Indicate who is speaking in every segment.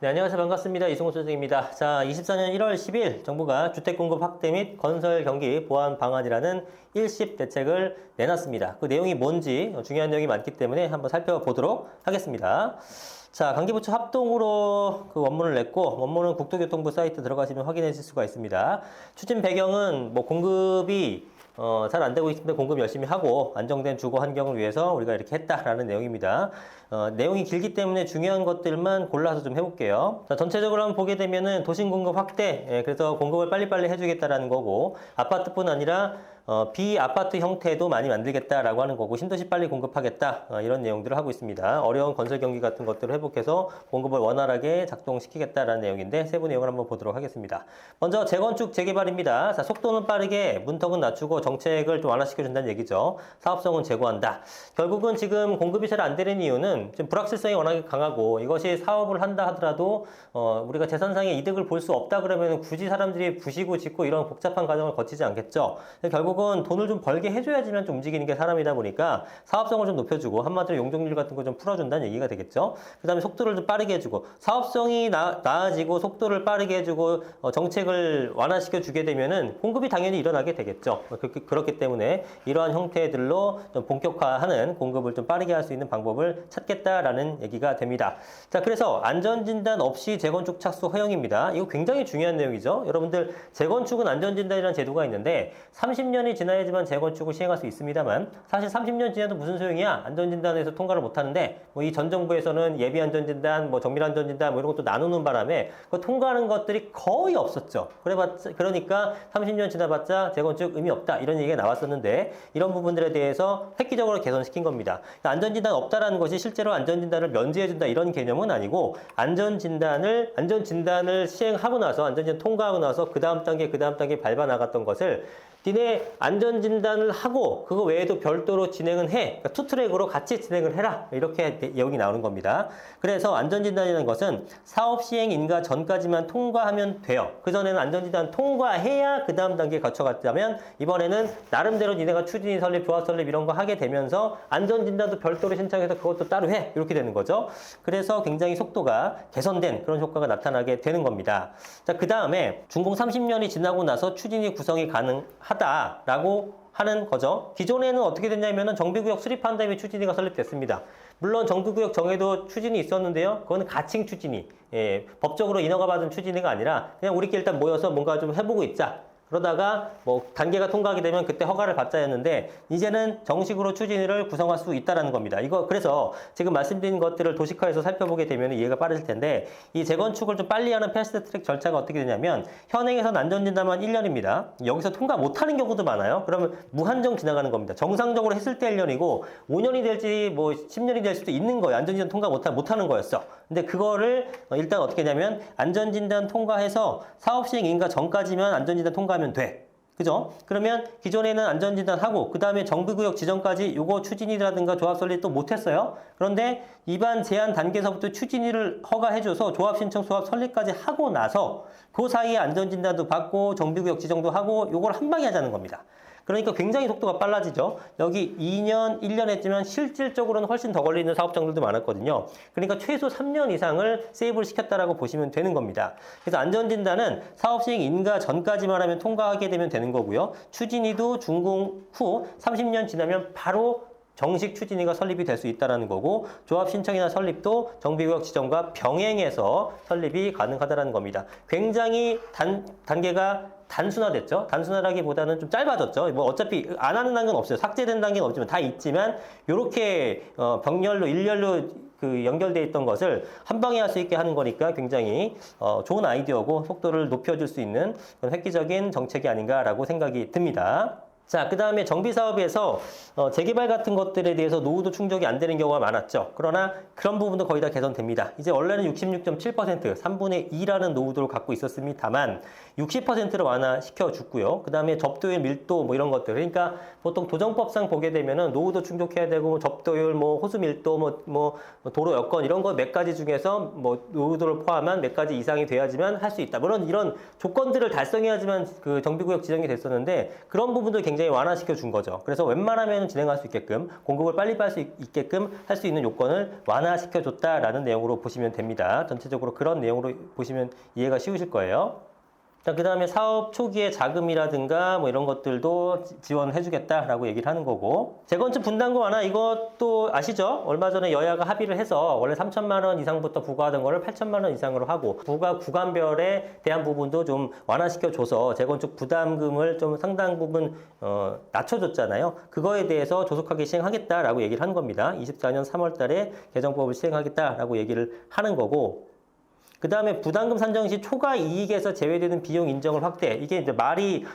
Speaker 1: 네, 안녕하세요. 반갑습니다. 이승호 선생입니다. 자, 24년 1월 10일 정부가 주택공급 확대 및 건설 경기 보완 방안이라는 일십 대책을 내놨습니다. 그 내용이 뭔지 중요한 내용이 많기 때문에 한번 살펴보도록 하겠습니다. 자, 관계부처 합동으로 그 원문을 냈고, 원문은 국토교통부 사이트 들어가시면 확인하실 수가 있습니다. 추진 배경은 뭐 공급이 잘 안 되고 있습니다. 공급 열심히 하고 안정된 주거 환경을 위해서 우리가 이렇게 했다라는 내용입니다. 내용이 길기 때문에 중요한 것들만 골라서 좀 해볼게요. 자, 전체적으로 한번 보게 되면은 도심 공급 확대, 그래서 공급을 빨리빨리 해주겠다라는 거고, 아파트뿐 아니라 비아파트 형태도 많이 만들겠다라고 하는 거고, 신도시 빨리 공급하겠다, 이런 내용들을 하고 있습니다. 어려운 건설 경기 같은 것들을 회복해서 공급을 원활하게 작동시키겠다라는 내용인데, 세부 내용을 한번 보도록 하겠습니다. 먼저 재건축 재개발입니다. 자, 속도는 빠르게, 문턱은 낮추고 정책을 좀 완화시켜준다는 얘기죠. 사업성은 제고한다. 결국은 지금 공급이 잘 안 되는 이유는 지금 불확실성이 워낙에 강하고, 이것이 사업을 한다 하더라도 우리가 재산상의 이득을 볼 수 없다 그러면 굳이 사람들이 부시고 짓고 이런 복잡한 과정을 거치지 않겠죠. 결국은 돈을 좀 벌게 해줘야지만 좀 움직이는 게 사람이다 보니까 사업성을 좀 높여주고, 한마디로 용적률 같은 거 좀 풀어준다는 얘기가 되겠죠. 그 다음에 속도를 좀 빠르게 해주고, 사업성이 나아지고 속도를 빠르게 해주고 정책을 완화시켜 주게 되면은 공급이 당연히 일어나게 되겠죠. 그렇기 때문에 이러한 형태들로 좀 본격화하는 공급을 좀 빠르게 할 수 있는 방법을 찾겠다라는 얘기가 됩니다. 자, 그래서 안전진단 없이 재건축 착수 허용입니다. 이거 굉장히 중요한 내용이죠. 여러분들, 재건축은 안전진단이라는 제도가 있는데 30년이 지나야지만 재건축을 시행할 수 있습니다만, 사실 30년 지나도 무슨 소용이야? 안전진단에서 통과를 못하는데, 뭐 이 전 정부에서는 예비안전진단, 뭐 정밀안전진단 뭐 이런 것도 나누는 바람에 그 통과하는 것들이 거의 없었죠. 그러니까 30년 지나봤자 재건축 의미 없다, 이런 얘기가 나왔었는데, 이런 부분들에 대해서 획기적으로 개선시킨 겁니다. 안전진단 없다라는 것이 실제로 안전진단을 면제해준다 이런 개념은 아니고, 안전진단을 시행하고 나서, 안전진단 통과하고 나서 그 다음 단계 밟아 나갔던 것을 니네 안전진단을 하고 그거 외에도 별도로 진행은 해. 그러니까 투트랙으로 같이 진행을 해라. 이렇게 내용이 나오는 겁니다. 그래서 안전진단이라는 것은 사업 시행 인가 전까지만 통과하면 돼요. 그전에는 안전진단 통과해야 그 다음 단계에 거쳐갔다면, 이번에는 나름대로 니네가 추진이 설립, 조합 설립 이런 거 하게 되면서 안전진단도 별도로 신청해서 그것도 따로 해. 이렇게 되는 거죠. 그래서 굉장히 속도가 개선된 그런 효과가 나타나게 되는 겁니다. 자, 그 다음에 준공 30년이 지나고 나서 추진이 구성이 가능하다라고 하는 거죠. 기존에는 어떻게 됐냐면은 정비구역 수립한 다음에 추진위가 설립됐습니다. 물론 정비구역 정에도 추진이 있었는데요. 그거는 가칭 추진위, 법적으로 인허가 받은 추진위가 아니라 그냥 우리끼리 일단 모여서 뭔가 좀 해보고 있자. 그러다가 뭐 단계가 통과하게 되면 그때 허가를 받자였는데, 이제는 정식으로 추진위를 구성할 수 있다라는 겁니다. 이거 그래서 지금 말씀드린 것들을 도식화해서 살펴보게 되면 이해가 빠르실 텐데, 이 재건축을 좀 빨리 하는 패스트트랙 절차가 어떻게 되냐면, 현행에서는 안전진단만 1년입니다. 여기서 통과 못하는 경우도 많아요. 그러면 무한정 지나가는 겁니다. 정상적으로 했을 때 1년이고 5년이 될지 뭐 10년이 될 수도 있는 거예요. 안전진단 통과 못하는 거였어. 근데 그거를 일단 어떻게 하냐면, 안전진단 통과해서 사업시행 인가 전까지만 안전진단 통과하면 돼. 그죠? 그러면 기존에는 안전진단하고 그 다음에 정비구역 지정까지 요거 추진이라든가 조합 설립 또 못했어요. 그런데 입안 제한 단계에서부터 추진위를 허가해줘서 조합 신청, 조합 설립까지 하고 나서 그 사이에 안전진단도 받고 정비구역 지정도 하고 요걸 한 방에 하자는 겁니다. 그러니까 굉장히 속도가 빨라지죠. 여기 2년, 1년 했지만 실질적으로는 훨씬 더 걸리는 사업장들도 많았거든요. 그러니까 최소 3년 이상을 세이브를 시켰다라고 보시면 되는 겁니다. 그래서 안전진단은 사업 시행 인가 전까지만 하면 통과하게 되면 되는 거고요. 추진위도 준공 후 30년 지나면 바로 정식 추진위가 설립이 될 수 있다는 거고, 조합 신청이나 설립도 정비구역 지정과 병행해서 설립이 가능하다는 겁니다. 굉장히 단계가 단순화됐죠. 단순화라기보다는 좀 짧아졌죠. 뭐 어차피 안 하는 단계는 없어요. 삭제된 단계는 없지만 다 있지만, 이렇게 병렬로 일렬로 그 연결되어 있던 것을 한 방에 할 수 있게 하는 거니까 굉장히 좋은 아이디어고 속도를 높여줄 수 있는 그런 획기적인 정책이 아닌가라고 생각이 듭니다. 자, 그 다음에 정비사업에서 재개발 같은 것들에 대해서 노후도 충족이 안 되는 경우가 많았죠. 그러나 그런 부분도 거의 다 개선됩니다. 이제 원래는 66.7%, 3분의 2라는 노후도를 갖고 있었습니다만 60%로 완화시켜 줬고요. 그 다음에 접도율, 밀도 뭐 이런 것들. 그러니까 보통 도정법상 보게 되면은 노후도 충족해야 되고, 뭐 접도율, 뭐 호수 밀도, 뭐 도로 여건 이런 거 몇 가지 중에서 뭐 노후도를 포함한 몇 가지 이상이 돼야지만 할 수 있다. 물론 이런 조건들을 달성해야지만 그 정비구역 지정이 됐었는데, 그런 부분도 굉장히 굉장히 완화시켜 준 거죠. 그래서 웬만하면 진행할 수 있게끔 공급을 빨리 빨 수 있게끔 할 수 있는 요건을 완화시켜 줬다라는 내용으로 보시면 됩니다. 전체적으로 그런 내용으로 보시면 이해가 쉬우실 거예요. 자, 그 다음에 사업 초기에 자금이라든가 뭐 이런 것들도 지원해주겠다라고 얘기를 하는 거고, 재건축 분담금 완화 이것도 아시죠? 얼마 전에 여야가 합의를 해서 원래 3천만 원 이상부터 부과하던 거를 8천만 원 이상으로 하고, 부과 구간별에 대한 부분도 좀 완화시켜줘서 재건축 부담금을 좀 상당 부분 낮춰줬잖아요. 그거에 대해서 조속하게 시행하겠다라고 얘기를 하는 겁니다. 24년 3월 달에 개정법을 시행하겠다라고 얘기를 하는 거고, 그 다음에 부담금 산정 시 초과 이익에서 제외되는 비용 인정을 확대. 이게 이제 말이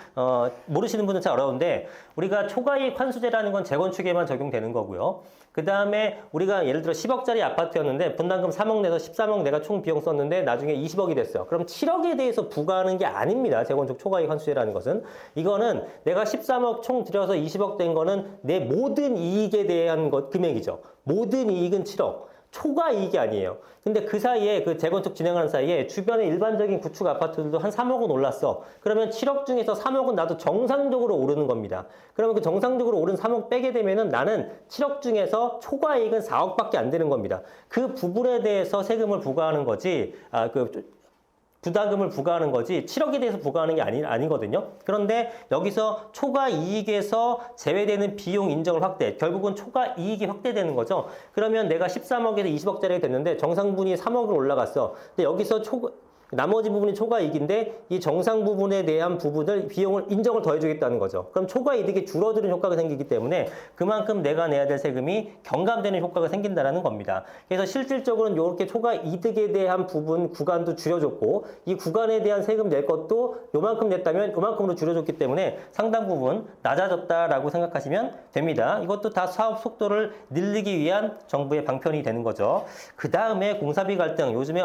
Speaker 1: 모르시는 분은 잘 어려운데, 우리가 초과이익 환수제라는 건 재건축에만 적용되는 거고요. 그 다음에 우리가 예를 들어 10억짜리 아파트였는데 분담금 3억 내서 13억 내가 총 비용 썼는데 나중에 20억이 됐어요. 그럼 7억에 대해서 부과하는 게 아닙니다. 재건축 초과이익 환수제라는 것은. 이거는 내가 13억 총 들여서 20억 된 거는 내 모든 이익에 대한 금액이죠. 모든 이익은 7억. 초과 이익이 아니에요. 근데 그 사이에 그 재건축 진행하는 사이에 주변에 일반적인 구축 아파트들도 한 3억은 올랐어. 그러면 7억 중에서 3억은 나도 정상적으로 오르는 겁니다. 그러면 그 정상적으로 오른 3억 빼게 되면은 나는 7억 중에서 초과 이익은 4억밖에 안 되는 겁니다. 그 부분에 대해서 세금을 부과하는 거지, 부담금을 부과하는 거지 7억에 대해서 부과하는 게 아니거든요. 그런데 여기서 초과 이익에서 제외되는 비용 인정을 확대. 결국은 초과 이익이 확대되는 거죠. 그러면 내가 13억에서 20억짜리가 됐는데 정상분이 3억으로 올라갔어. 근데 여기서 나머지 부분이 초과 이익인데 이 정상 부분에 대한 부분을 비용을 인정을 더해주겠다는 거죠. 그럼 초과 이익이 줄어드는 효과가 생기기 때문에 그만큼 내가 내야 될 세금이 경감되는 효과가 생긴다는 겁니다. 그래서 실질적으로는 이렇게 초과 이득에 대한 부분 구간도 줄여줬고 이 구간에 대한 세금 낼 것도 요만큼 냈다면 요만큼으로 줄여줬기 때문에 상당 부분 낮아졌다라고 생각하시면 됩니다. 이것도 다 사업 속도를 늘리기 위한 정부의 방편이 되는 거죠. 그 다음에 공사비 갈등. 요즘에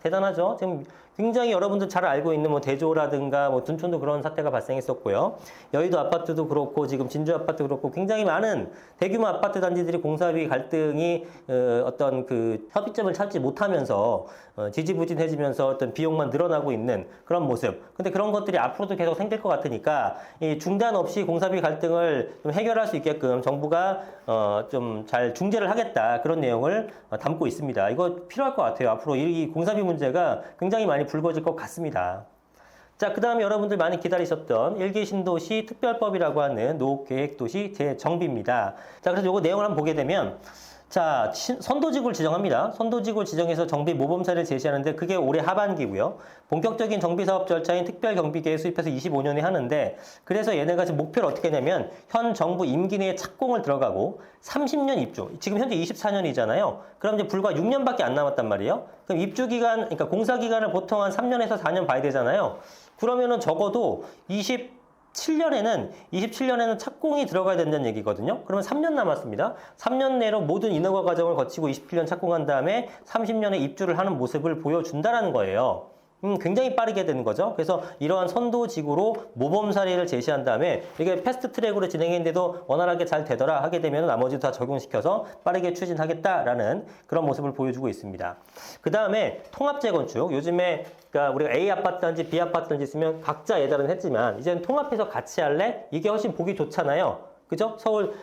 Speaker 1: 대단하죠. 지금 굉장히 여러분들 잘 알고 있는 뭐 대조라든가 뭐 둔촌도 그런 사태가 발생했었고요. 여의도 아파트도 그렇고 지금 진주 아파트 그렇고 굉장히 많은 대규모 아파트 단지들이 공사비 갈등이 어떤 그 협의점을 찾지 못하면서 지지부진해지면서 어떤 비용만 늘어나고 있는 그런 모습. 근데 그런 것들이 앞으로도 계속 생길 것 같으니까 이 중단 없이 공사비 갈등을 좀 해결할 수 있게끔 정부가 좀 잘 중재를 하겠다 그런 내용을 담고 있습니다. 이거 필요할 것 같아요. 앞으로 이 공사비 문제가 굉장히 많이 불거질 것 같습니다. 자, 그 다음에 여러분들 많이 기다리셨던 일기 신도시 특별법이라고 하는 노후계획도시 재정비입니다. 자, 그래서 요거 내용을 한번 보게 되면 자, 선도지구를 지정합니다. 선도지구를 지정해서 정비 모범사를 제시하는데 그게 올해 하반기고요. 본격적인 정비사업 절차인 특별경비계획 수립해서 25년에 하는데 그래서 얘네가 지금 목표를 어떻게 하냐면 현 정부 임기 내에 착공을 들어가고 30년 입주. 지금 현재 24년이잖아요. 그럼 이제 불과 6년밖에 안 남았단 말이에요. 그럼 입주 기간, 그러니까 공사 기간을 보통 한 3년에서 4년 봐야 되잖아요. 그러면은 적어도 27년에는 착공이 들어가야 된다는 얘기거든요. 그러면 3년 남았습니다. 3년 내로 모든 인허가 과정을 거치고 27년 착공한 다음에 30년에 입주를 하는 모습을 보여준다라는 거예요. 굉장히 빠르게 되는 거죠. 그래서 이러한 선도지구로 모범 사례를 제시한 다음에 이게 패스트 트랙으로 진행했는데도 원활하게 잘 되더라 하게 되면 나머지도 다 적용시켜서 빠르게 추진하겠다라는 그런 모습을 보여주고 있습니다. 그 다음에 통합재건축. 요즘에 그러니까 우리가 A 아파트 단지, B 아파트 단지 있으면 각자 예단은 했지만 이제는 통합해서 같이 할래? 이게 훨씬 보기 좋잖아요. 그죠? 서울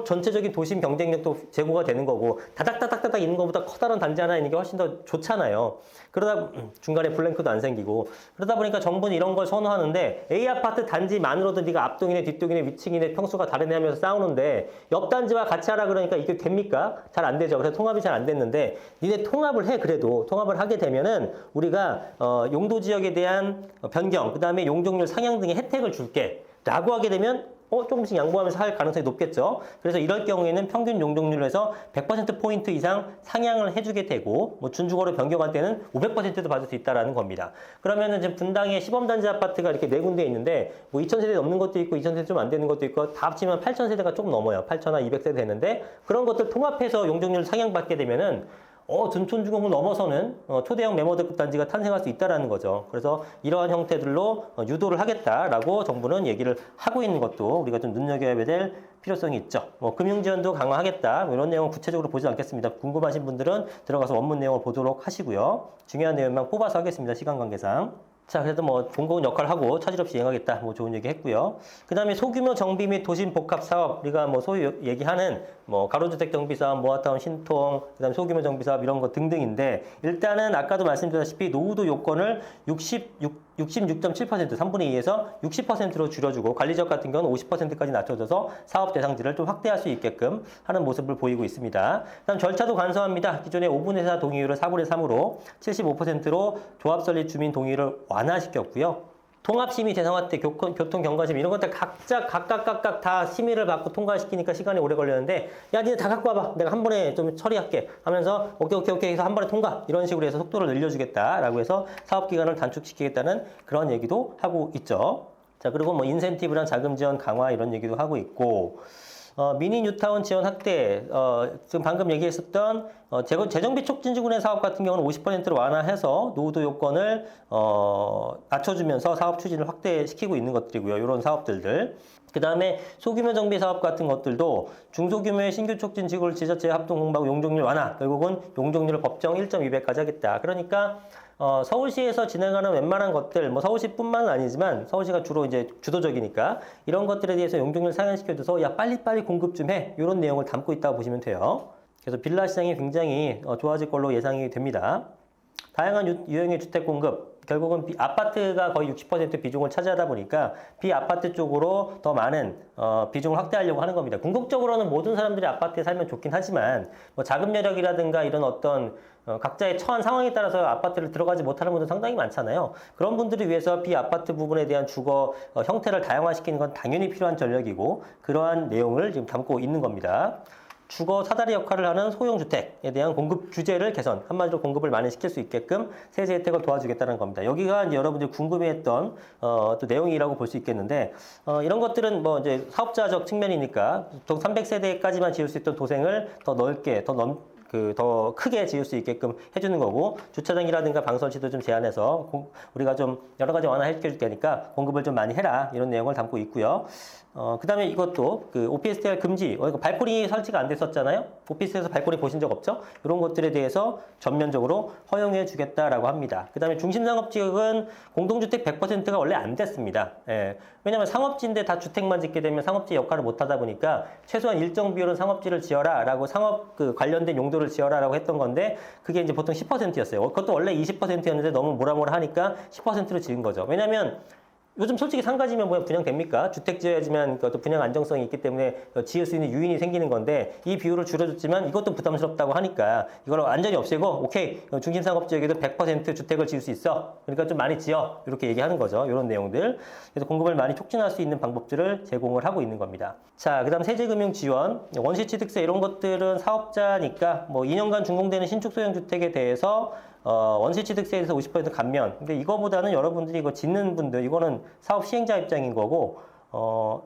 Speaker 1: 전체적인 도심 경쟁력도 제고가 되는 거고 다닥다닥다닥 있는 것보다 커다란 단지 하나 있는 게 훨씬 더 좋잖아요. 그러다 중간에 블랭크도 안 생기고 그러다 보니까 정부는 이런 걸 선호하는데 A 아파트 단지만으로도 네가 앞동이네 뒷동이네 위층이네 평수가 다르네 하면서 싸우는데 옆 단지와 같이 하라 그러니까 이게 됩니까? 잘 안 되죠. 그래서 통합이 잘 안 됐는데 니네 통합을 해. 그래도 통합을 하게 되면은 우리가 용도 지역에 대한 변경 그다음에 용적률 상향 등의 혜택을 줄게 라고 하게 되면 조금씩 양보하면서 할 가능성이 높겠죠. 그래서 이럴 경우에는 평균 용적률에서 100%포인트 이상 상향을 해주게 되고, 뭐 준주거로 변경할 때는 500%도 받을 수 있다는 겁니다. 그러면은 지금 분당에 시범단지 아파트가 이렇게 4군데 있는데, 뭐 2000세대 넘는 것도 있고, 2000세대 좀 안 되는 것도 있고, 다 합치면 8000세대가 조금 넘어요. 8000한 200세대 되는데, 그런 것들 통합해서 용적률 상향받게 되면은, 둔촌주공을 넘어서는 초대형 메모드급 단지가 탄생할 수 있다는 거죠. 그래서 이러한 형태들로 유도를 하겠다라고 정부는 얘기를 하고 있는 것도 우리가 좀 눈여겨야 될 필요성이 있죠. 금융지원도 강화하겠다. 이런 내용은 구체적으로 보지 않겠습니다. 궁금하신 분들은 들어가서 원문 내용을 보도록 하시고요. 중요한 내용만 뽑아서 하겠습니다. 시간 관계상. 자, 그래도 뭐 공공 역할을 하고 차질 없이 이행하겠다. 뭐 좋은 얘기 했고요. 그 다음에 소규모 정비 및 도심 복합 사업, 우리가 뭐 소위 얘기하는 뭐 가로주택 정비 사업, 모아타운 신통, 그 다음에 소규모 정비 사업 이런 거 등등인데, 일단은 아까도 말씀드렸다시피 노후도 요건을 66.7%, 3분의 2에서 60%로 줄여주고, 관리적 같은 경우는 50%까지 낮춰져서 사업 대상지를 좀 확대할 수 있게끔 하는 모습을 보이고 있습니다. 그다음 절차도 간소합니다. 기존의 5분의 4 동의율을 4분의 3으로 75%로 조합 설립 주민 동의를 완화시켰고요. 통합심의 대상화 때 교통경과심 이런 것들 각각 다 심의를 받고 통과시키니까 시간이 오래 걸렸는데, 야, 니네 다 갖고 와봐. 내가 한 번에 좀 처리할게 하면서 오케이 해서 한 번에 통과, 이런 식으로 해서 속도를 늘려주겠다라고 해서 사업기간을 단축시키겠다는 그런 얘기도 하고 있죠. 자, 그리고 뭐 인센티브랑 자금 지원 강화 이런 얘기도 하고 있고, 미니 뉴타운 지원 확대, 지금 방금 얘기했었던 재정비 촉진지구내 사업 같은 경우는 50%로 완화해서 노후도 요건을 낮춰주면서 사업 추진을 확대시키고 있는 것들이고요. 이런 사업들들. 그 다음에 소규모 정비 사업 같은 것들도 중소규모의 신규 촉진 지구를 지자체 합동 공부하고 용적률 완화, 결국은 용적률을 법정 1.2배까지 하겠다. 그러니까 서울시에서 진행하는 웬만한 것들, 뭐 서울시뿐만은 아니지만 서울시가 주로 이제 주도적이니까 이런 것들에 대해서 용적률 상향시켜줘서 야, 빨리빨리 공급 좀 해, 이런 내용을 담고 있다고 보시면 돼요. 그래서 빌라 시장이 굉장히 좋아질 걸로 예상이 됩니다. 다양한 유형의 주택 공급, 결국은 아파트가 거의 60% 비중을 차지하다 보니까 비아파트 쪽으로 더 많은 비중을 확대하려고 하는 겁니다. 궁극적으로는 모든 사람들이 아파트에 살면 좋긴 하지만 뭐 자금 여력이라든가 이런 어떤 각자의 처한 상황에 따라서 아파트를 들어가지 못하는 분들 상당히 많잖아요. 그런 분들을 위해서 비아파트 부분에 대한 주거 형태를 다양화시키는 건 당연히 필요한 전략이고, 그러한 내용을 지금 담고 있는 겁니다. 주거 사다리 역할을 하는 소형주택에 대한 공급 규제를 개선, 한마디로 공급을 많이 시킬 수 있게끔 세제 혜택을 도와주겠다는 겁니다. 여기가 이제 여러분들이 궁금해했던 또 내용이라고 볼 수 있겠는데, 이런 것들은 뭐 이제 사업자적 측면이니까 보통 300세대까지만 지을 수 있던 도생을 더 넓게, 더 크게 지을 수 있게끔 해주는 거고, 주차장이라든가 방 설치도 좀 제한해서 우리가 좀 여러 가지 완화해줄 테니까 공급을 좀 많이 해라, 이런 내용을 담고 있고요. 그 다음에 이것도 오피스텔 금지, 발코니 설치가 안 됐었잖아요. 오피스텔에서 발코니 보신 적 없죠? 이런 것들에 대해서 전면적으로 허용해 주겠다라고 합니다. 그 다음에 중심상업지역은 공동주택 100%가 원래 안 됐습니다. 예. 왜냐하면 상업지인데 다 주택만 짓게 되면 상업지 역할을 못 하다 보니까 최소한 일정 비율은 상업지를 지어라 라고 상업 관련된 용도를 지어라 라고 했던 건데, 그게 이제 보통 10%였어요. 그것도 원래 20%였는데 너무 뭐라 하니까 10%로 지은 거죠. 왜냐하면 요즘 솔직히 상가지면 뭐 분양됩니까? 주택 지어야지만 그것도 분양 안정성이 있기 때문에 지을 수 있는 유인이 생기는 건데, 이 비율을 줄여줬지만 이것도 부담스럽다고 하니까 이걸 완전히 없애고, 오케이, 중심상업지역에도 100% 주택을 지을 수 있어, 그러니까 좀 많이 지어, 이렇게 얘기하는 거죠. 이런 내용들. 그래서 공급을 많이 촉진할 수 있는 방법들을 제공을 하고 있는 겁니다. 자, 그 다음 세제금융 지원, 원시취득세 이런 것들은 사업자니까 뭐 2년간 준공되는 신축 소형주택에 대해서 원시취득세에서 50% 감면. 근데 이거보다는 여러분들이 이거 짓는 분들, 이거는 사업 시행자 입장인 거고,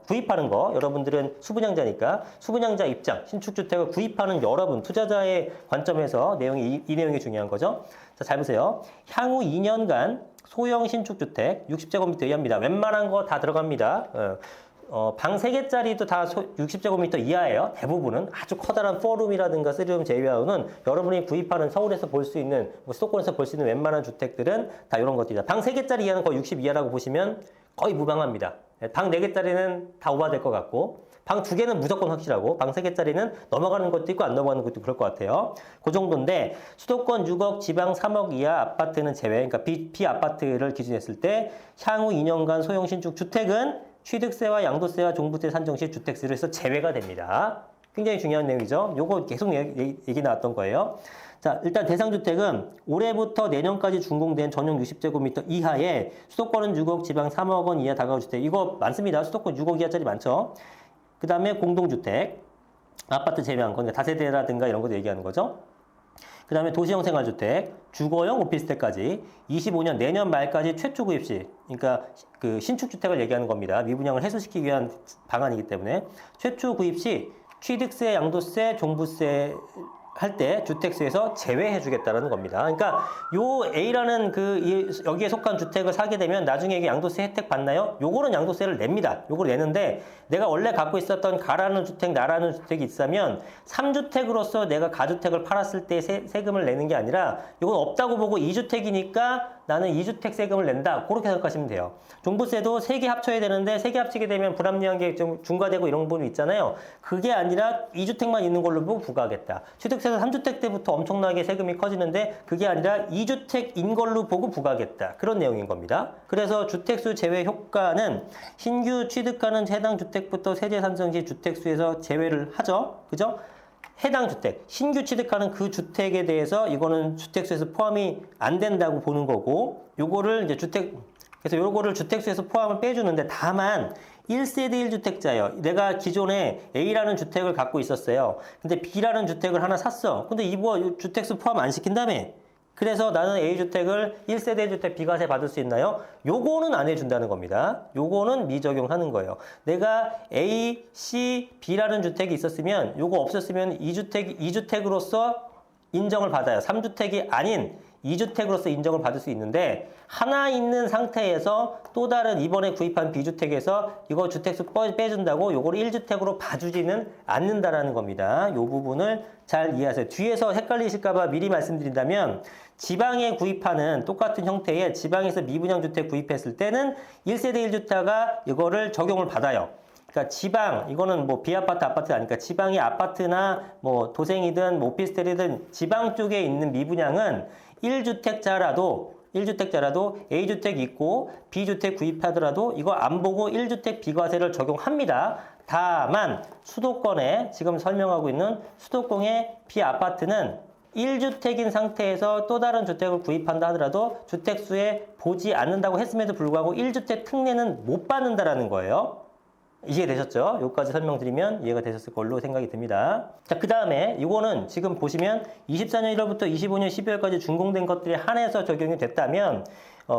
Speaker 1: 구입하는 거, 여러분들은 수분양자니까 수분양자 입장, 신축주택을 구입하는 여러분, 투자자의 관점에서 이 내용이 중요한 거죠. 자, 잘 보세요. 향후 2년간 소형 신축주택 60제곱미터 이하입니다. 웬만한 거 다 들어갑니다. 방 3개짜리도 다 60제곱미터 이하예요. 대부분은 아주 커다란 4룸이라든가 3룸 제외하고는 여러분이 구입하는 서울에서 볼 수 있는, 수도권에서 볼 수 있는 웬만한 주택들은 다 이런 것들이다. 방 3개짜리 이하는 거의 60 이하라고 보시면 거의 무방합니다. 방 4개짜리는 다 오버될 것 같고, 방 2개는 무조건 확실하고, 방 3개짜리는 넘어가는 것도 있고 안 넘어가는 것도 그럴 것 같아요. 그 정도인데, 수도권 6억, 지방 3억 이하 아파트는 제외, 그러니까 비아파트를 기준했을 때 향후 2년간 소형 신축 주택은 취득세와 양도세와 종부세 산정 시 주택세에서 제외가 됩니다. 굉장히 중요한 내용이죠. 요거 계속 얘기 나왔던 거예요. 자, 일단 대상주택은 올해부터 내년까지 준공된 전용 60제곱미터 이하에 수도권은 6억, 지방 3억 원 이하 다가구주택. 이거 많습니다. 수도권 6억 이하짜리 많죠. 그 다음에 공동주택, 아파트 제외한 거, 그러니까 다세대라든가 이런 거 얘기하는 거죠. 그 다음에 도시형 생활주택, 주거형 오피스텔까지 25년 내년 말까지 최초 구입 시, 그러니까 그 신축주택을 얘기하는 겁니다. 미분양을 해소시키기 위한 방안이기 때문에 최초 구입 시 취득세, 양도세, 종부세 할 때 주택세에서 제외해 주겠다는 겁니다. 그러니까 요 A라는 여기에 속한 주택을 사게 되면 나중에 이게 양도세 혜택 받나요? 요거는 양도세를 냅니다. 요걸 내는데, 내가 원래 갖고 있었던 가라는 주택, 나라는 주택이 있으면 3주택으로서 내가 가주택을 팔았을 때 세금을 내는 게 아니라, 이건 없다고 보고 2주택이니까 나는 2주택 세금을 낸다. 그렇게 생각하시면 돼요. 종부세도 3개 합쳐야 되는데 3개 합치게 되면 불합리한 게 좀 중과되고 이런 부분이 있잖아요. 그게 아니라 2주택만 있는 걸로 보고 부과하겠다. 취득세도 3주택 때부터 엄청나게 세금이 커지는데 그게 아니라 2주택인 걸로 보고 부과하겠다. 그런 내용인 겁니다. 그래서 주택수 제외 효과는 신규 취득하는 해당 주택부터 세제 산정 시 주택수에서 제외를 하죠. 그죠? 해당 주택, 신규 취득하는 그 주택에 대해서 이거는 주택수에서 포함이 안 된다고 보는 거고, 요거를 이제 그래서 요거를 주택수에서 포함을 빼주는데, 다만 1세대 1주택자예요. 내가 기존에 A라는 주택을 갖고 있었어요. 근데 B라는 주택을 하나 샀어. 근데 이거 주택수 포함 안 시킨다며? 그래서 나는 A주택을 1세대 주택 비과세 받을 수 있나요? 요거는 안 해준다는 겁니다. 요거는 미적용하는 거예요. 내가 A, C, B라는 주택이 있었으면 요거 없었으면 2주택으로서 인정을 받아요. 3주택이 아닌 2주택으로서 인정을 받을 수 있는데 하나 있는 상태에서 또 다른 이번에 구입한 B주택에서 이거 주택수 빼준다고 요거를 1주택으로 봐주지는 않는다라는 겁니다. 요 부분을 잘 이해하세요. 뒤에서 헷갈리실까봐 미리 말씀드린다면 지방에 구입하는 똑같은 형태의 지방에서 미분양 주택 구입했을 때는 1세대 1주택가 이거를 적용을 받아요. 그러니까 지방, 이거는 뭐 비아파트, 아파트 아니까 지방의 아파트나 뭐 도생이든 뭐 오피스텔이든 지방 쪽에 있는 미분양은 1주택자라도 A주택 있고 B주택 구입하더라도 이거 안 보고 1주택 비과세를 적용합니다. 다만 수도권에 지금 설명하고 있는 수도권의 비아파트는 1주택인 상태에서 또 다른 주택을 구입한다 하더라도 주택수에 보지 않는다고 했음에도 불구하고 1주택 특례는 못 받는다라는 거예요. 이해되셨죠? 여기까지 설명드리면 이해가 되셨을 걸로 생각이 듭니다. 자, 그 다음에 이거는 지금 보시면 24년 1월부터 25년 12월까지 준공된 것들에 한해서 적용이 됐다면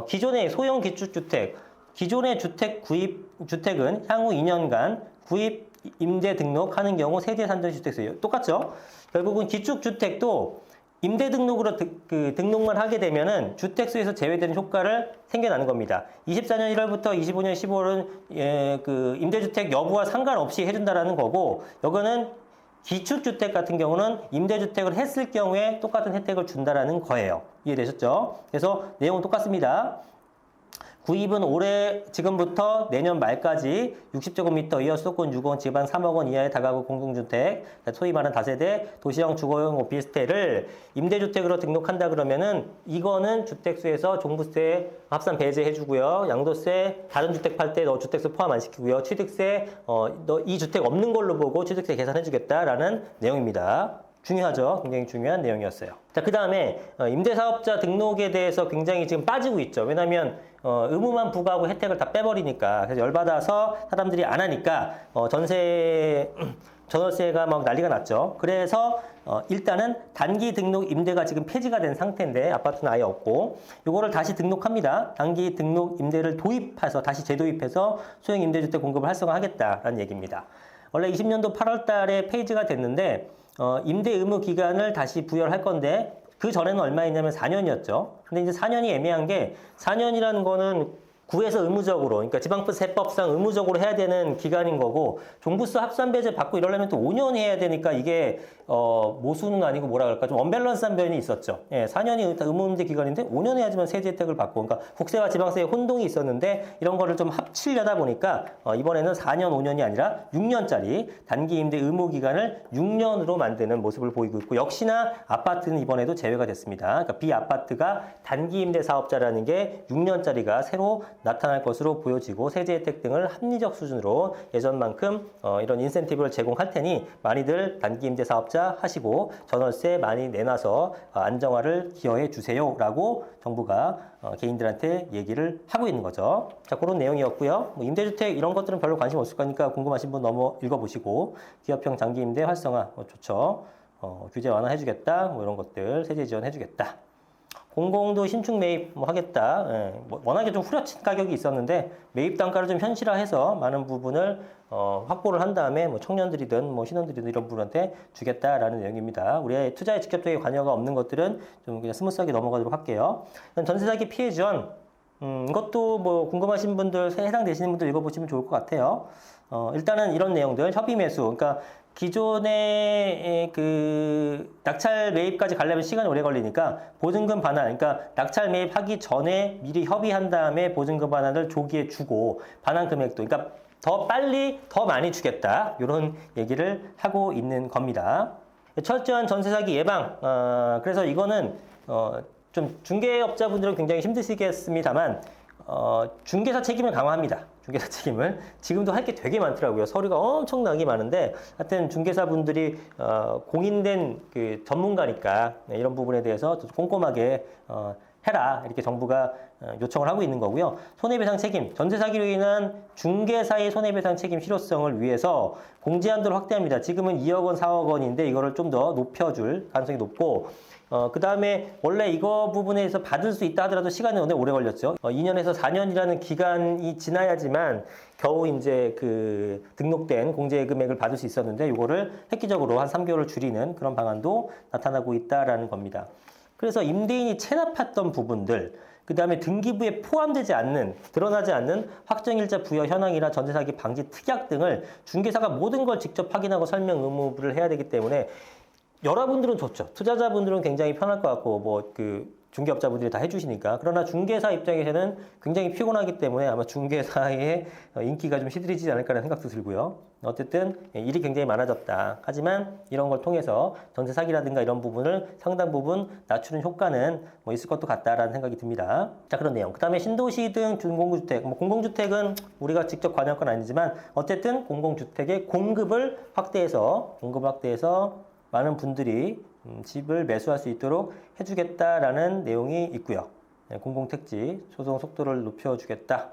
Speaker 1: 기존의 소형 기축주택, 기존의 주택은 향후 2년간 구입 임대 등록하는 경우 세제 산정 주택수예요. 똑같죠? 결국은 기축주택도 임대 등록으로 등록만 하게 되면은 주택수에서 제외되는 효과를 생겨나는 겁니다. 24년 1월부터 25년 15월은 임대주택 여부와 상관없이 해준다라는 거고, 여기는 기축주택 같은 경우는 임대주택을 했을 경우에 똑같은 혜택을 준다라는 거예요. 이해되셨죠? 그래서 내용은 똑같습니다. 구입은 올해 지금부터 내년 말까지 60제곱미터 이하 수도권 6억 지방 3억 원 이하의 다가구 공동주택, 소위 말하는 다세대 도시형 주거용 오피스텔을 임대주택으로 등록한다 그러면은 이거는 주택수에서 종부세 합산 배제해주고요. 양도세 다른 주택 팔 때 너 주택수 포함 안 시키고요. 취득세 너 이 주택 없는 걸로 보고 취득세 계산해주겠다라는 내용입니다. 중요하죠. 굉장히 중요한 내용이었어요. 자, 그 다음에 임대사업자 등록에 대해서 굉장히 지금 빠지고 있죠. 왜냐하면 의무만 부과하고 혜택을 다 빼버리니까. 그래서 열받아서 사람들이 안 하니까 전월세가 막 난리가 났죠. 그래서 일단은 단기 등록 임대가 지금 폐지가 된 상태인데 아파트는 아예 없고 요거를 다시 등록합니다. 단기 등록 임대를 도입해서 다시 재도입해서 소형 임대주택 공급을 활성화하겠다라는 얘기입니다. 원래 20년도 8월 달에 폐지가 됐는데 임대 의무 기간을 다시 부여할 건데 그 전에는 얼마였냐면 4년이었죠. 근데 이제 4년이 애매한 게 4년이라는 거는 구에서 의무적으로, 그러니까 지방세법상 의무적으로 해야 되는 기간인 거고 종부세 합산 배제 받고 이러려면 또 5년 해야 되니까 이게 모수는 아니고 뭐라 그럴까 좀 언밸런스한 면이 있었죠. 예, 4년이 의무임대 기간인데 5년 해야지만 세제 혜택을 받고, 그러니까 국세와 지방세의 혼동이 있었는데 이런 거를 좀 합치려다 보니까 이번에는 4년, 5년이 아니라 6년짜리 단기 임대 의무 기간을 6년으로 만드는 모습을 보이고 있고, 역시나 아파트는 이번에도 제외가 됐습니다. 그러니까 비아파트가 단기 임대 사업자라는 게 6년짜리가 새로 나타날 것으로 보여지고 세제 혜택 등을 합리적 수준으로 예전만큼 이런 인센티브를 제공할 테니 많이들 단기 임대 사업자 하시고 전월세 많이 내놔서 안정화를 기여해 주세요라고 정부가 개인들한테 얘기를 하고 있는 거죠. 자, 그런 내용이었고요. 뭐 임대주택 이런 것들은 별로 관심 없을 거니까 궁금하신 분 넘어 읽어보시고, 기업형 장기 임대 활성화 좋죠. 규제 완화해주겠다. 뭐 이런 것들 세제 지원해주겠다. 공공도 신축 매입 뭐 하겠다. 예, 뭐 워낙에 좀 후려친 가격이 있었는데 매입 단가를 좀 현실화해서 많은 부분을 확보를 한 다음에 뭐 청년들이든 뭐 신혼들이든 이런 분한테 주겠다라는 내용입니다. 우리의 투자에 직접적인 관여가 없는 것들은 좀 그냥 스무스하게 넘어가도록 할게요. 전세 사기 피해 지원. 이것도 뭐 궁금하신 분들, 해당되시는 분들 읽어보시면 좋을 것 같아요. 일단은 이런 내용들, 협의 매수. 그러니까 기존에 그 낙찰 매입까지 가려면 시간이 오래 걸리니까 보증금 반환, 그러니까 낙찰 매입하기 전에 미리 협의한 다음에 보증금 반환을 조기에 주고 반환 금액도, 그러니까 더 빨리 더 많이 주겠다, 이런 얘기를 하고 있는 겁니다. 철저한 전세 사기 예방. 그래서 이거는 좀 중개업자분들은 굉장히 힘드시겠습니다만 중개사 책임을 강화합니다. 중개사 책임을. 지금도 할 게 되게 많더라고요. 서류가 엄청나게 많은데 하여튼 중개사분들이 공인된 그 전문가니까 이런 부분에 대해서 꼼꼼하게 해라, 이렇게 정부가 요청을 하고 있는 거고요. 손해배상 책임, 전세 사기로 인한 중개사의 손해배상 책임 실효성을 위해서 공제한도를 확대합니다. 지금은 2억 원, 4억 원인데 이거를 좀 더 높여줄 가능성이 높고, 그 다음에 원래 이거 부분에서 받을 수 있다 하더라도 시간이 오래 걸렸죠. 2년에서 4년이라는 기간이 지나야지만 겨우 이제 그 등록된 공제 금액을 받을 수 있었는데 이거를 획기적으로 한 3개월을 줄이는 그런 방안도 나타나고 있다라는 겁니다. 그래서 임대인이 체납했던 부분들, 그 다음에 등기부에 포함되지 않는, 드러나지 않는 확정일자 부여 현황이나 전세사기 방지 특약 등을 중개사가 모든 걸 직접 확인하고 설명 의무를 해야 되기 때문에 여러분들은 좋죠. 투자자분들은 굉장히 편할 것 같고, 뭐, 중개업자분들이 다 해주시니까. 그러나 중개사 입장에서는 굉장히 피곤하기 때문에 아마 중개사의 인기가 좀 시들해지지 않을까라는 생각도 들고요. 어쨌든 일이 굉장히 많아졌다. 하지만 이런 걸 통해서 전세 사기라든가 이런 부분을 상당 부분 낮추는 효과는 뭐 있을 것도 같다라는 생각이 듭니다. 자, 그런 내용. 그 다음에 신도시 등 준공주택. 뭐 공공주택은 우리가 직접 관여할 건 아니지만 어쨌든 공공주택의 공급을 확대해서 많은 분들이 집을 매수할 수 있도록 해주겠다라는 내용이 있고요. 공공택지 소송 속도를 높여주겠다.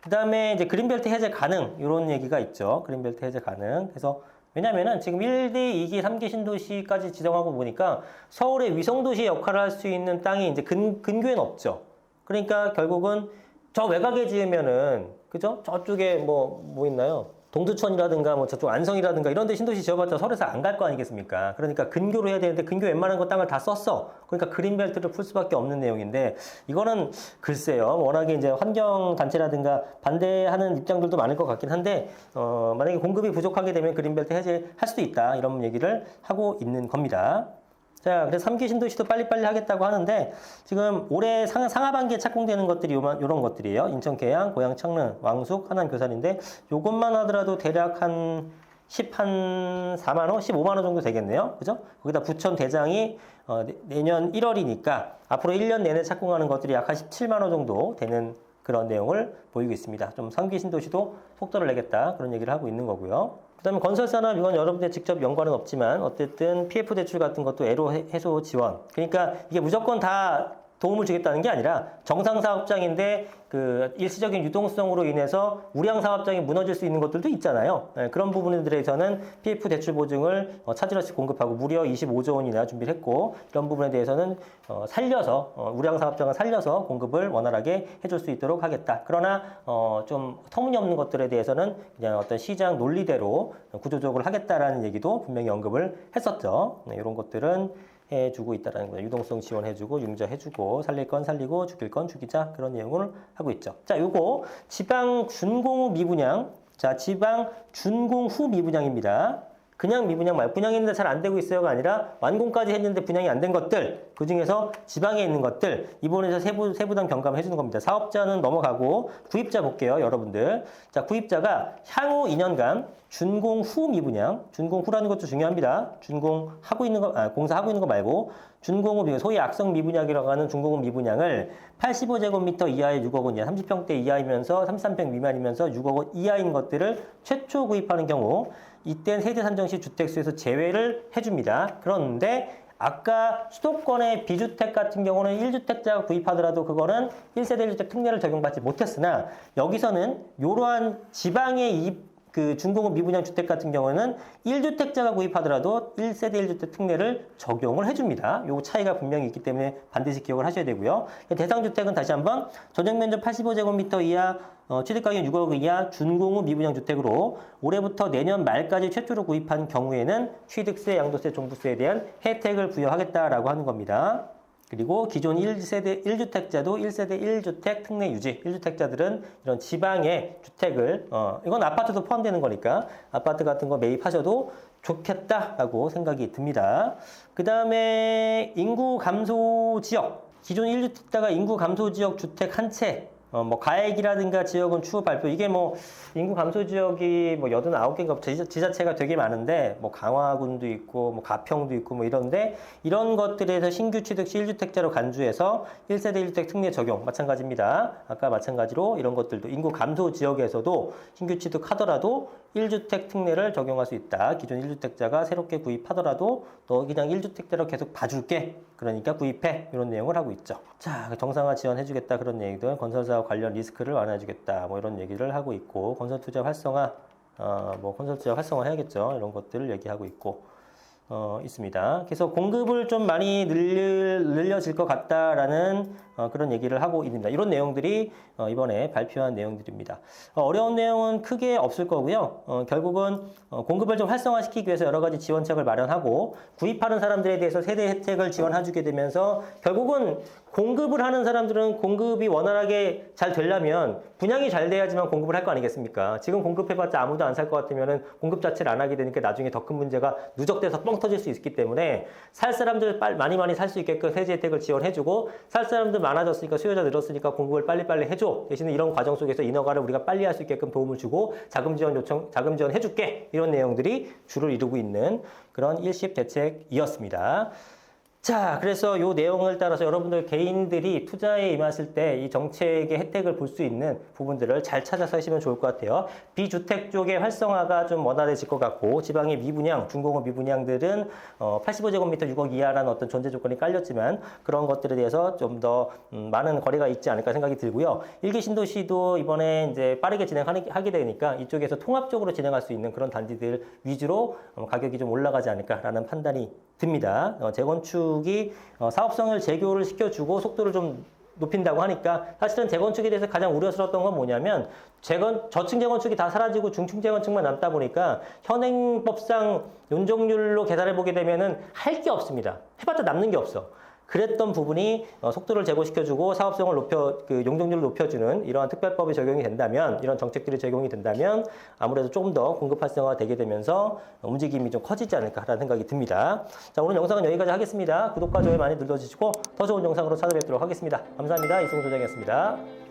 Speaker 1: 그 다음에 이제 그린벨트 해제 가능, 이런 얘기가 있죠. 그린벨트 해제 가능. 그래서 왜냐면은 지금 1기, 2기, 3기 신도시까지 지정하고 보니까 서울의 위성도시 역할을 할 수 있는 땅이 이제 근교에는 없죠. 그러니까 결국은 저 외곽에 지으면은, 그죠? 저쪽에 뭐 있나요? 동두천이라든가 뭐 저쪽 안성이라든가 이런 데 신도시 지어봤자 서울에서 안 갈 거 아니겠습니까? 그러니까 근교로 해야 되는데 근교 웬만한 거 땅을 다 썼어. 그러니까 그린벨트를 풀 수밖에 없는 내용인데 이거는 글쎄요. 워낙에 이제 환경단체라든가 반대하는 입장들도 많을 것 같긴 한데 만약에 공급이 부족하게 되면 그린벨트 해제할 수도 있다. 이런 얘기를 하고 있는 겁니다. 자, 그래서 3기 신도시도 빨리빨리 하겠다고 하는데 지금 올해 상하반기에 착공되는 것들이 요런 것들이에요. 인천 계양, 고양 창릉, 왕숙, 하남 교산인데 요것만 하더라도 대략 한 4만 원, 15만 원 정도 되겠네요. 그죠? 거기다 부천 대장이 내년 1월이니까 앞으로 1년 내내 착공하는 것들이 약 한 17만 원 정도 되는 그런 내용을 보이고 있습니다. 좀 3기 신도시도 속도를 내겠다. 그런 얘기를 하고 있는 거고요. 그 다음에 건설산업, 이건 여러분들 직접 연관은 없지만 어쨌든 PF 대출 같은 것도 애로 해소 지원. 그러니까 이게 무조건 다 도움을 주겠다는 게 아니라 정상사업장인데 그 일시적인 유동성으로 인해서 우량사업장이 무너질 수 있는 것들도 있잖아요. 그런 부분들에서는 PF 대출 보증을 차질없이 공급하고 무려 25조 원이나 준비를 했고 이런 부분에 대해서는 우량사업장을 살려서 공급을 원활하게 해줄 수 있도록 하겠다. 그러나 좀 터무니없는 것들에 대해서는 그냥 어떤 시장 논리대로 구조적으로 하겠다라는 얘기도 분명히 언급을 했었죠. 이런 것들은 해주고 있다는 거예요. 유동성 지원해주고 융자해주고 살릴 건 살리고 죽일 건 죽이자 그런 내용을 하고 있죠. 자, 요거 지방 준공 후 미분양. 자, 지방 준공 후 미분양입니다. 그냥 미분양 말고 분양했는데 잘 안 되고 있어요가 아니라 완공까지 했는데 분양이 안 된 것들, 그 중에서 지방에 있는 것들 이 부분에서 세부담 경감을 해주는 겁니다. 사업자는 넘어가고 구입자 볼게요, 여러분들. 자, 구입자가 향후 2년간 준공 후 미분양, 준공 후라는 것도 중요합니다. 준공하고 있는 거, 공사하고 있는 거 말고 준공 후 미분양, 소위 악성 미분양이라고 하는 준공 후 미분양을 85제곱미터 이하의 6억 원 이하, 30평대 이하이면서 33평 미만이면서 6억 원 이하인 것들을 최초 구입하는 경우 이땐 세대 산정 시 주택수에서 제외를 해줍니다. 그런데 아까 수도권의 비주택 같은 경우는 1주택자가 구입하더라도 그거는 1세대 1주택 특례를 적용받지 못했으나 여기서는 이러한 지방의 그 준공후 미분양 주택 같은 경우는 1주택자가 구입하더라도 1세대 1주택 특례를 적용을 해줍니다. 요 차이가 분명히 있기 때문에 반드시 기억을 하셔야 되고요. 대상주택은 다시 한번 조정면적 85제곱미터 이하, 취득가격 6억 이하 준공후 미분양 주택으로 올해부터 내년 말까지 최초로 구입한 경우에는 취득세, 양도세, 종부세에 대한 혜택을 부여하겠다라고 하는 겁니다. 그리고 기존 1세대 1주택자도 1세대 1주택 특례 유지. 1주택자들은 이런 지방의 주택을, 이건 아파트도 포함되는 거니까 아파트 같은 거 매입하셔도 좋겠다라고 생각이 듭니다. 그 다음에 인구 감소 지역. 기존 1주택자가 인구 감소 지역 주택 한 채. 뭐 가액이라든가 지역은 추후 발표. 이게 뭐 인구 감소 지역이 뭐 89개인가 지자체가 되게 많은데 뭐 강화군도 있고 뭐 가평도 있고 뭐 이런데 이런 것들에서 신규 취득 시 1주택자로 간주해서 1세대 1주택 특례 적용 마찬가지입니다. 아까 마찬가지로 이런 것들도 인구 감소 지역에서도 신규 취득하더라도 1주택 특례를 적용할 수 있다. 기존 1주택자가 새롭게 구입하더라도 너 그냥 1주택자로 계속 봐줄게. 그러니까 구입해. 이런 내용을 하고 있죠. 자, 정상화 지원해주겠다. 그런 얘기들. 건설사와 관련 리스크를 완화해주겠다. 뭐 이런 얘기를 하고 있고 건설 투자 활성화, 건설 투자 활성화 해야겠죠. 이런 것들을 얘기하고 있고 있습니다. 그래서 공급을 좀 많이 늘려질 것 같다라는 그런 얘기를 하고 있습니다. 이런 내용들이 이번에 발표한 내용들입니다. 어려운 내용은 크게 없을 거고요. 결국은 공급을 좀 활성화시키기 위해서 여러 가지 지원책을 마련하고 구입하는 사람들에 대해서 세대 혜택을 지원해주게 되면서 결국은 공급을 하는 사람들은 공급이 원활하게 잘 되려면 분양이 잘 돼야지만 공급을 할 거 아니겠습니까? 지금 공급해봤자 아무도 안 살 것 같으면 공급 자체를 안 하게 되니까 나중에 더 큰 문제가 누적돼서 뻥 터질 수 있기 때문에 살 사람들 많이 살 수 있게끔 세제 혜택을 지원해주고 살 사람들 많아졌으니까 수요자 늘었으니까 공급을 빨리빨리 해줘. 대신에 이런 과정 속에서 인허가를 우리가 빨리 할 수 있게끔 도움을 주고 자금 지원 해줄게. 이런 내용들이 주를 이루고 있는 그런 일십 대책이었습니다. 자, 그래서 이 내용을 따라서 여러분들 개인들이 투자에 임하실 때 이 정책의 혜택을 볼 수 있는 부분들을 잘 찾아서 하시면 좋을 것 같아요. 비주택 쪽의 활성화가 좀 원활해질 것 같고 지방의 미분양, 중공업 미분양들은 85제곱미터 6억 이하라는 어떤 전제 조건이 깔렸지만 그런 것들에 대해서 좀 더 많은 거래가 있지 않을까 생각이 들고요. 일기 신도시도 이번에 이제 빠르게 진행하게 되니까 이쪽에서 통합적으로 진행할 수 있는 그런 단지들 위주로 가격이 좀 올라가지 않을까라는 판단이 듭니다. 재건축이 사업성을 제고를 시켜주고 속도를 좀 높인다고 하니까 사실은 재건축에 대해서 가장 우려스러웠던 건 뭐냐면 저층 재건축이 다 사라지고 중층 재건축만 남다 보니까 현행법상 용적률로 계산해 보게 되면은 할 게 없습니다. 해봤자 남는 게 없어. 그랬던 부분이 속도를 제고시켜주고 사업성을 용적률을 높여주는 이러한 특별법이 적용이 된다면, 이런 정책들이 적용이 된다면 아무래도 조금 더 공급 활성화가 되게 되면서 움직임이 좀 커지지 않을까라는 생각이 듭니다. 자, 오늘 영상은 여기까지 하겠습니다. 구독과 좋아요 많이 눌러주시고 더 좋은 영상으로 찾아뵙도록 하겠습니다. 감사합니다. 이승우 소장이었습니다.